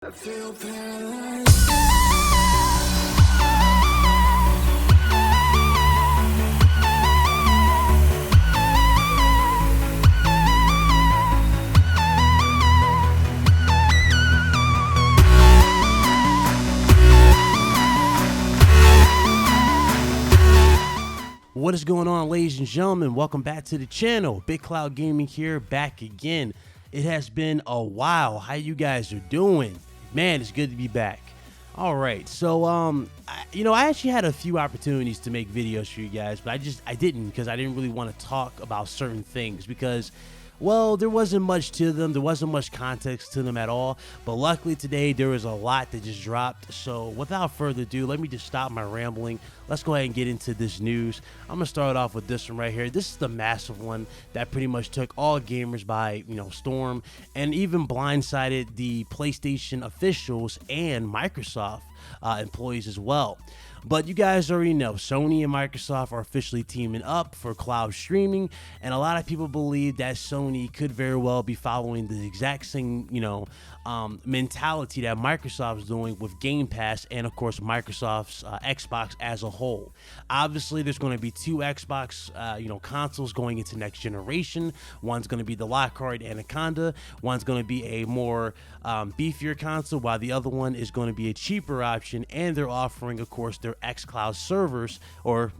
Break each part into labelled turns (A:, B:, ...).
A: I feel paralyzed.
B: What is going on, ladies and gentlemen? Welcome back to the channel. Big Cloud Gaming here, back again. It has been a while. How you guys are doing? Man, it's good to be back. All right, so I actually had a few opportunities to make videos for you guys, but I didn't because I didn't really want to talk about certain things because, well, there wasn't much to them. There wasn't much context to them at all. But luckily today there was a lot that just dropped. So without further ado, let me just stop my rambling. Let's go ahead and get into this news. I'm gonna start off with this one right here. This is the massive one that pretty much took all gamers by storm and even blindsided the PlayStation officials and Microsoft employees as well. But you guys already know Sony and Microsoft are officially teaming up for cloud streaming, and a lot of people believe that Sony could very well be following the exact same mentality that Microsoft is doing with Game Pass and of course Microsoft's Xbox as a whole. Obviously there's going to be two Xbox consoles going into next generation. One's going to be the Lockhart Anaconda, one's going to be a more beefier console, while the other one is going to be a cheaper option, and they're offering of course their xCloud servers or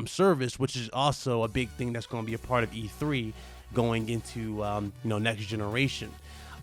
B: service, which is also a big thing that's going to be a part of E3 going into next generation.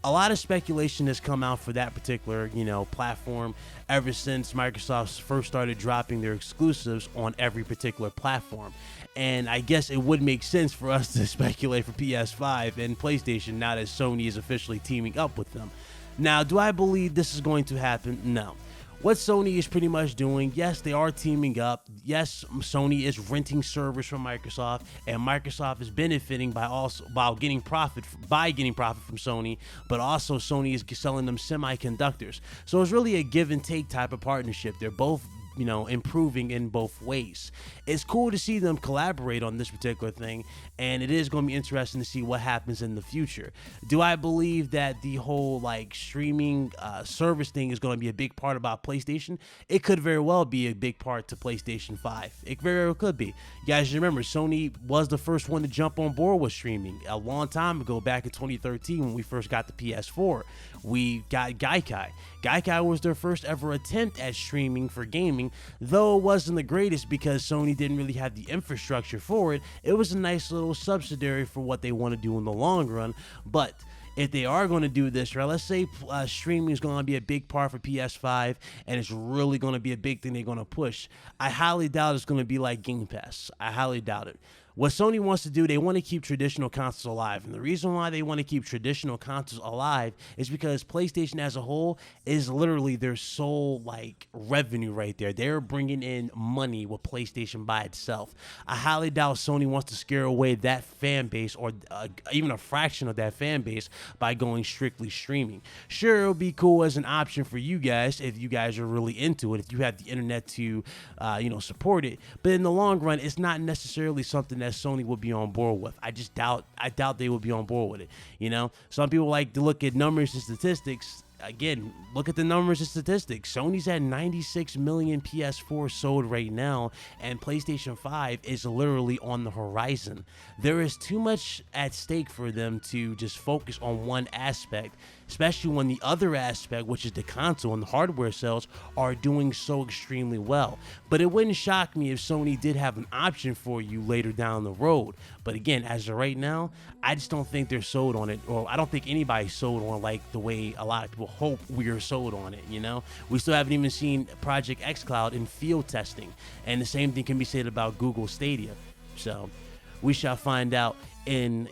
B: A lot of speculation has come out for that particular platform ever since Microsoft first started dropping their exclusives on every particular platform. And I guess it would make sense for us to speculate for PS5 and PlayStation now that Sony is officially teaming up with them. Now, do I believe this is going to happen? No. What Sony is pretty much doing, yes, they are teaming up. Yes, Sony is renting servers from Microsoft, and Microsoft is benefiting by getting profit from Sony, but also Sony is selling them semiconductors. So it's really a give and take type of partnership. They're both improving in both ways. It's cool to see them collaborate on this particular thing, and it is going to be interesting to see what happens in the future. Do I believe that the whole streaming service thing is going to be a big part about PlayStation? It could very well be a big part to PlayStation 5. It very well could be. You guys remember Sony was the first one to jump on board with streaming a long time ago, back in 2013 when we first got the PS4. We got Gaikai. Gaikai was their first ever attempt at streaming for gaming, though it wasn't the greatest because Sony didn't really have the infrastructure for it. It was a nice little subsidiary for what they want to do in the long run. But if they are going to do this, right, let's say streaming is going to be a big part for PS5 and it's really going to be a big thing they're going to push, I highly doubt it's going to be like Game Pass. I highly doubt it. What Sony wants to do, they want to keep traditional consoles alive. And the reason why they want to keep traditional consoles alive is because PlayStation as a whole is literally their sole revenue right there. They're bringing in money with PlayStation by itself. I highly doubt Sony wants to scare away that fan base or even a fraction of that fan base by going strictly streaming. Sure, it'll be cool as an option for you guys if you guys are really into it, if you have the internet to support it. But in the long run, it's not necessarily something that Sony would be on board with. I doubt they would be on board with it. Some people like to look at numbers and statistics. Again, look at the numbers and statistics. Sony's at 96 million PS4 sold right now, and PlayStation 5 is literally on the horizon. There is too much at stake for them to just focus on one aspect, especially when the other aspect, which is the console and the hardware sales, are doing so extremely well. But it wouldn't shock me if Sony did have an option for you later down the road. But again, as of right now, I just don't think they're sold on it, or I don't think anybody's sold on the way a lot of people hope we are sold on it. We still haven't even seen Project xCloud in field testing, and the same thing can be said about Google Stadia. So we shall find out in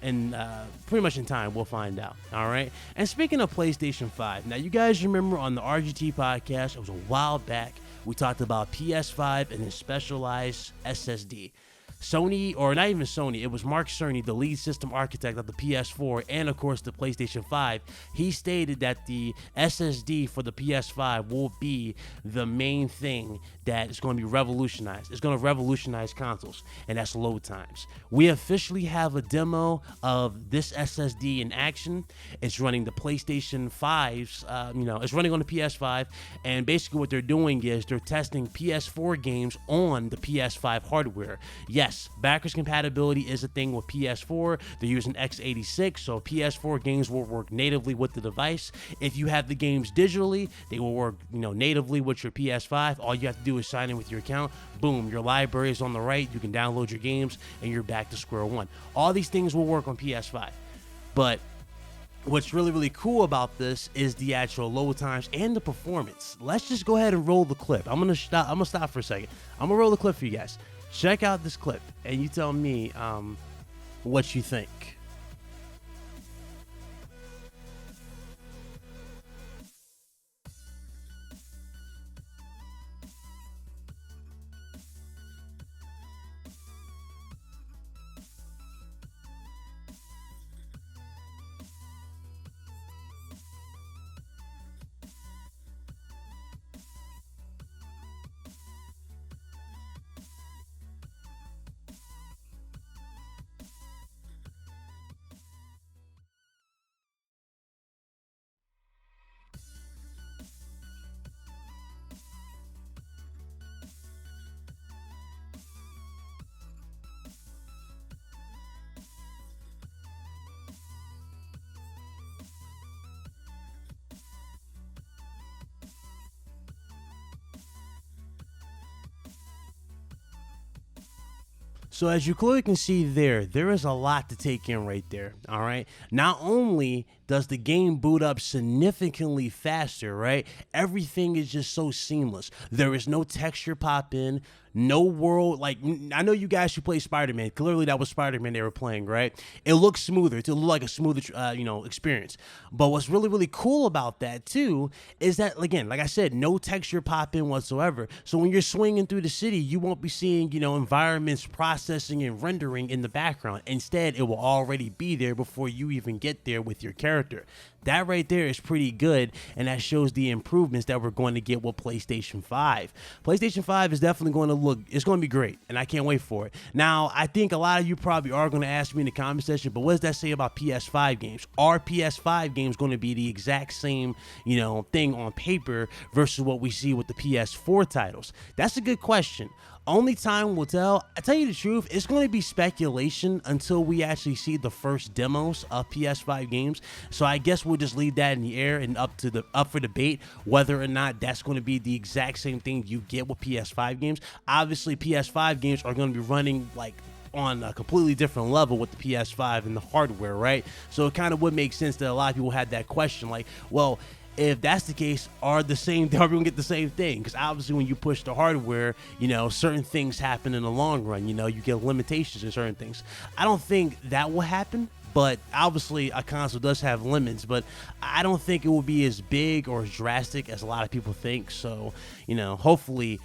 B: pretty much in time. We'll find out. All right. And speaking of PlayStation 5, now you guys remember on the RGT podcast, it was a while back, we talked about PS5 and its specialized SSD. Sony, or not even Sony, it was Mark Cerny, the lead system architect of the PS4 and of course the PlayStation 5. He stated that the SSD for the PS5 will be the main thing that is going to be revolutionized. It's going to revolutionize consoles, and that's load times. We officially have a demo of this SSD in action. It's running the PlayStation 5's, it's running on the PS5, and basically what they're doing is they're testing PS4 games on the PS5 hardware. Yes, backwards compatibility is a thing with PS4. They're using x86, so PS4 games will work natively with the device. If you have the games digitally, they will work, natively with your PS5. All you have to do is sign in with your account. Boom, your library is on the right. You can download your games, and you're back to square one. All these things will work on PS5, but what's really, really cool about this is the actual load times and the performance. Let's just go ahead and roll the clip. I'm gonna stop for a second. I'm gonna roll the clip for you guys. Check out this clip, and you tell me what you think. So as you clearly can see there is a lot to take in right there, all right? Not only does the game boot up significantly faster, right? Everything is just so seamless. There is no texture pop in, no world, like, I know you guys who play Spider-Man, clearly that was Spider-Man they were playing, right? It looks smoother, it looked like a smoother, experience. But what's really, really cool about that too is that, again, like I said, no texture pop in whatsoever. So when you're swinging through the city, you won't be seeing, environments processing and rendering in the background. Instead, it will already be there before you even get there with your character. That right there is pretty good, and that shows the improvements that we're going to get with PlayStation 5. PlayStation 5 is definitely going to it's going to be great, and I can't wait for it. Now, I think a lot of you probably are going to ask me in the comment section, but what does that say about PS5 games? Are PS5 games going to be the exact same, thing on paper versus what we see with the PS4 titles? That's a good question. Only time will tell. I tell you the truth, it's going to be speculation until we actually see the first demos of PS5 games. So I guess we'll just leave that in the air and up for debate whether or not that's going to be the exact same thing you get with PS5 games. Obviously, PS5 games are going to be running like on a completely different level with the PS5 and the hardware, right? So it kind of would make sense that a lot of people had that question, like, well, if that's the case, are everyone get the same thing? Because obviously when you push the hardware, certain things happen in the long run. You get limitations in certain things. I don't think that will happen, but obviously a console does have limits, but I don't think it will be as big or as drastic as a lot of people think. So, hopefully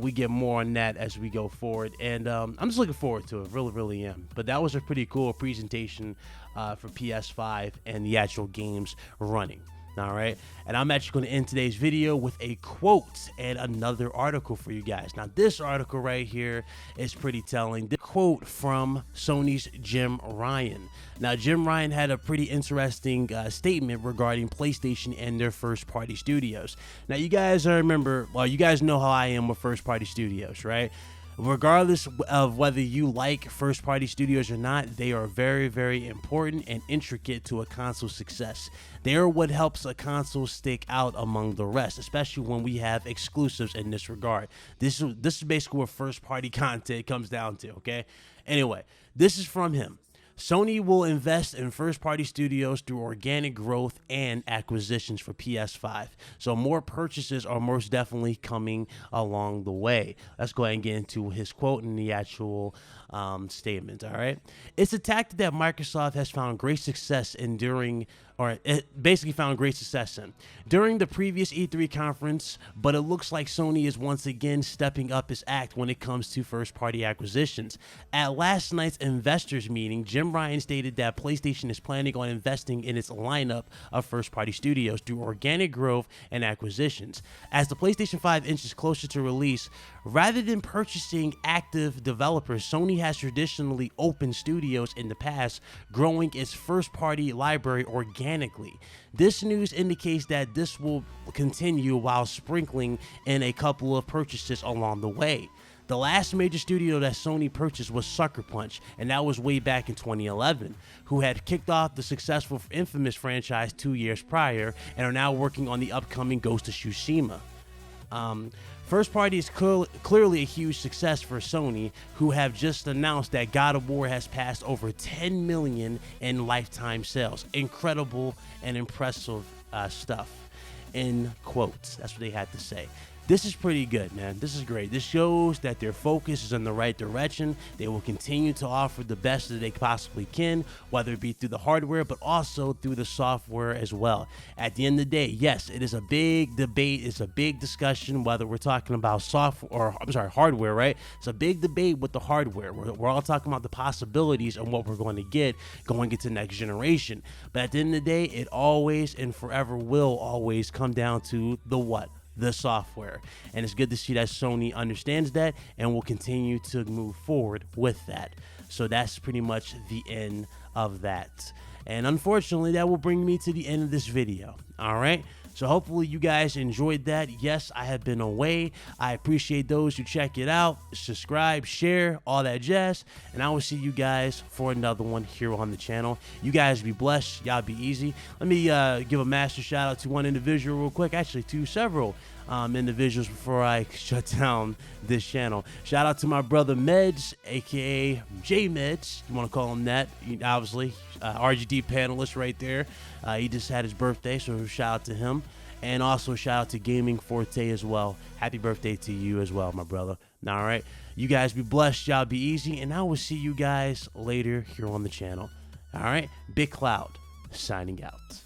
B: we get more on that as we go forward. And I'm just looking forward to it. Really, really am. But that was a pretty cool presentation for PS5 and the actual games running. All right, and I'm actually going to end today's video with a quote and another article for you guys. Now, this article right here is pretty telling. The quote from Sony's Jim Ryan. Now, Jim Ryan had a pretty interesting statement regarding PlayStation and their first-party studios. Now, you guys you guys know how I am with first-party studios, right? Regardless of whether you like first-party studios or not, they are very, very important and intricate to a console's success. They are what helps a console stick out among the rest, especially when we have exclusives in this regard. This is basically what first-party content comes down to, okay? Anyway, this is from him. Sony will invest in first-party studios through organic growth and acquisitions for PS5. So more purchases are most definitely coming along the way. Let's go ahead and get into his quote and the actual statement. All right, it's a tactic that Microsoft has found great success in it basically found great success in during the previous E3 conference, but it looks like Sony is once again stepping up its act when it comes to first-party acquisitions. At last night's investors meeting, Jim Ryan stated that PlayStation is planning on investing in its lineup of first-party studios through organic growth and acquisitions. As the PlayStation 5 inches closer to release, rather than purchasing active developers, Sony has traditionally opened studios in the past, growing its first-party library organically. This news indicates that this will continue while sprinkling in a couple of purchases along the way. The last major studio that Sony purchased was Sucker Punch, and that was way back in 2011, who had kicked off the successful Infamous franchise 2 years prior and are now working on the upcoming Ghost of Tsushima. First party is clearly a huge success for Sony, who have just announced that God of War has passed over 10 million in lifetime sales. Incredible and impressive stuff. In quotes. That's what they had to say. This is pretty good, man. This is great. This shows that their focus is in the right direction. They will continue to offer the best that they possibly can, whether it be through the hardware, but also through the software as well. At the end of the day, yes, it is a big debate. It's a big discussion, whether we're talking about hardware, right? It's a big debate with the hardware. We're all talking about the possibilities and what we're going to get going into next generation. But at the end of the day, it always and forever will always come down to the what? The software. And it's good to see that Sony understands that and will continue to move forward with that. So that's pretty much the end of that. And unfortunately, that will bring me to the end of this video. All right. So hopefully you guys enjoyed that. Yes, I have been away. I appreciate those who check it out, subscribe, share, all that jazz. And I will see you guys for another one here on the channel. You guys be blessed. Y'all be easy. Let me give a master shout out to one individual real quick. Actually, to several individuals before I shut down this channel. Shout out to my brother Meds, aka J Meds. You want to call him that? Obviously, RGD panelist right there. He just had his birthday, so shout out to him. And also shout out to Gaming Forte as well. Happy birthday to you as well, my brother. All right. You guys be blessed. Y'all be easy. And I will see you guys later here on the channel. All right. Big Cloud signing out.